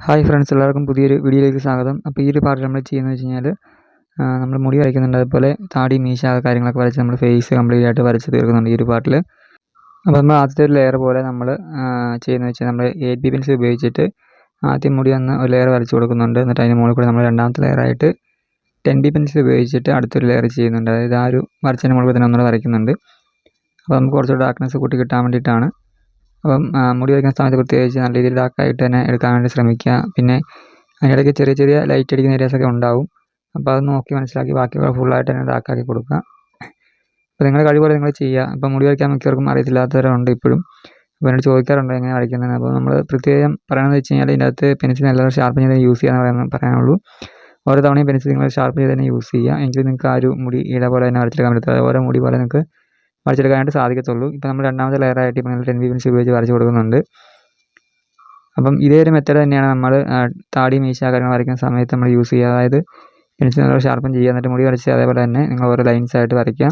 Hi friends, എല്ലാവർക്കും പുതിയൊരു വീഡിയോയിലേക്ക് സ്വാഗതം. അപ്പോൾ ഈ ഒരു പാർട്ടിൽ നമ്മൾ ചെയ്യുന്നത് വെച്ച് കഴിഞ്ഞാൽ നമ്മൾ മുടി വരയ്ക്കുന്നുണ്ട്, അതുപോലെ താടി മീശ കാര്യങ്ങളൊക്കെ വരച്ച് നമ്മൾ ഫേസ് കംപ്ലീറ്റ് ആയിട്ട് വരച്ച് തീർക്കുന്നുണ്ട് ഈ ഒരു പാർട്ടിൽ. അപ്പോൾ നമ്മൾ ആദ്യത്തെ ഒരു ലെയർ പോലെ നമ്മൾ ചെയ്യുന്നത് വെച്ചാൽ നമ്മൾ 8B പെൻസിൽ ഉപയോഗിച്ചിട്ട് ആദ്യം മുടി ഒന്ന് ഒരു ലെയർ വരച്ച് കൊടുക്കുന്നുണ്ട്. എന്നിട്ട് അതിന് മുകളിൽ കൂടെ നമ്മൾ രണ്ടാമത്തെ ലെയറായിട്ട് 10B പെൻസിൽ ഉപയോഗിച്ചിട്ട് അടുത്തൊരു ലെയർ ചെയ്യുന്നുണ്ട്. അതായത് ആ ഒരു വരച്ചതിന് മുകളിൽ തന്നെ നമ്മൾ വരയ്ക്കുന്നുണ്ട്. അപ്പോൾ നമുക്ക് കുറച്ചുകൂടി ഡാർക്ക്നെസ് കൂട്ടി കിട്ടാൻ വേണ്ടിയിട്ടാണ്. അപ്പം മുടി വയ്ക്കുന്ന സമയത്ത് പ്രത്യേകിച്ച് നല്ല രീതിയിൽ ഡാർക്കായിട്ട് തന്നെ എടുക്കാൻ വേണ്ടി ശ്രമിക്കുക. പിന്നെ അതിനിടയ്ക്ക് ചെറിയ ചെറിയ ലൈറ്റ് അടിക്കുന്ന ഏരിയാസൊക്കെ ഉണ്ടാവും. അപ്പോൾ അത് നോക്കി മനസ്സിലാക്കി ബാക്കിയുള്ള ഫുള്ളായിട്ട് തന്നെ ഡാർക്കാക്കി കൊടുക്കുക. അപ്പോൾ നിങ്ങളുടെ കഴിവുപോലെ നിങ്ങൾ ചെയ്യുക. അപ്പോൾ മുടി വയ്ക്കാൻ മിക്കവർക്കും അറിയത്തില്ലാത്തവരുണ്ട് ഇപ്പോഴും. അപ്പോൾ എന്നോട് ചോദിക്കാറുണ്ട് എങ്ങനെ വരയ്ക്കുന്നത്. അപ്പോൾ നമ്മൾ പ്രത്യേകം പറയണമെന്ന് വെച്ച് കഴിഞ്ഞാൽ ഇതിനകത്ത് പെൻസിൽ നല്ലൊരു ഷാർപ്പ് ചെയ്ത് യൂസ് ചെയ്യാൻ പറയാനുള്ളൂ. ഓരോ തവണയും പെൻസിൽ നിങ്ങൾ ഷാർപ്പ് ചെയ്ത് തന്നെ യൂസ് ചെയ്യുക. എങ്കിൽ നിങ്ങൾക്ക് ആ ഒരു മുടി ഇട പോലെ തന്നെ വരച്ചെടുക്കാൻ പറ്റത്തുള്ളൂ. ഓരോ മുടി പോലെ നിങ്ങൾക്ക് വരച്ചെടുക്കാനായിട്ട് സാധിക്കത്തുള്ളൂ. ഇപ്പോൾ നമ്മൾ രണ്ടാമത്തെ ലെയറായിട്ട് ഇപ്പോൾ നിങ്ങൾ 10B പെൻസിൽ ഉപയോഗിച്ച് വരച്ച് കൊടുക്കുന്നുണ്ട്. അപ്പം ഇതേ ഒരു മെത്തേഡ് തന്നെയാണ് നമ്മൾ താടി മീശ കാര്യങ്ങൾ വരയ്ക്കുന്ന സമയത്ത് നമ്മൾ യൂസ് ചെയ്യുക. അതായത് പെൻസിൽ നല്ല ഷാർപ്പൻ ചെയ്യുക, എന്നിട്ട് മുടി വരച്ച് അതേപോലെ തന്നെ നിങ്ങൾ ഓരോ ലൈൻസ് ആയിട്ട് വരയ്ക്കുക.